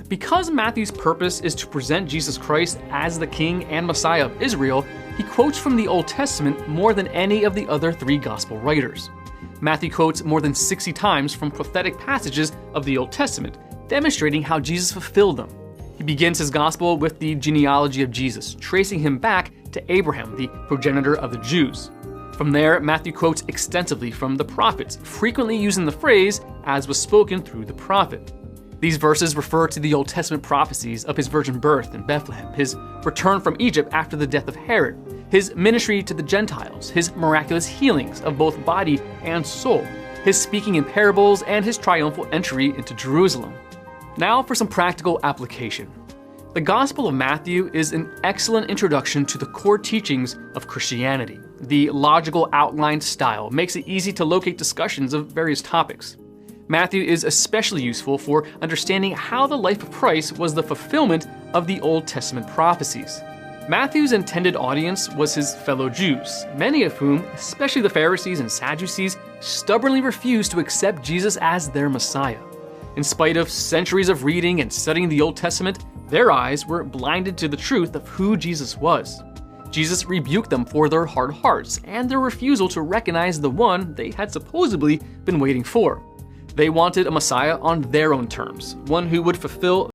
Because Matthew's purpose is to present Jesus Christ as the King and Messiah of Israel, he quotes from the Old Testament more than any of the other three gospel writers. Matthew quotes more than 60 times from prophetic passages of the Old Testament, demonstrating how Jesus fulfilled them. He begins his gospel with the genealogy of Jesus, tracing him back to Abraham, the progenitor of the Jews. From there, Matthew quotes extensively from the prophets, frequently using the phrase, "as was spoken through the prophet." These verses refer to the Old Testament prophecies of his virgin birth in Bethlehem, his return from Egypt after the death of Herod, his ministry to the Gentiles, his miraculous healings of both body and soul, his speaking in parables, and his triumphal entry into Jerusalem. Now for some practical application. The Gospel of Matthew is an excellent introduction to the core teachings of Christianity. The logical outlined style makes it easy to locate discussions of various topics. Matthew is especially useful for understanding how the life of Christ was the fulfillment of the Old Testament prophecies. Matthew's intended audience was his fellow Jews, many of whom, especially the Pharisees and Sadducees, stubbornly refused to accept Jesus as their Messiah. In spite of centuries of reading and studying the Old Testament, their eyes were blinded to the truth of who Jesus was. Jesus rebuked them for their hard hearts and their refusal to recognize the one they had supposedly been waiting for. They wanted a Messiah on their own terms, one who would fulfill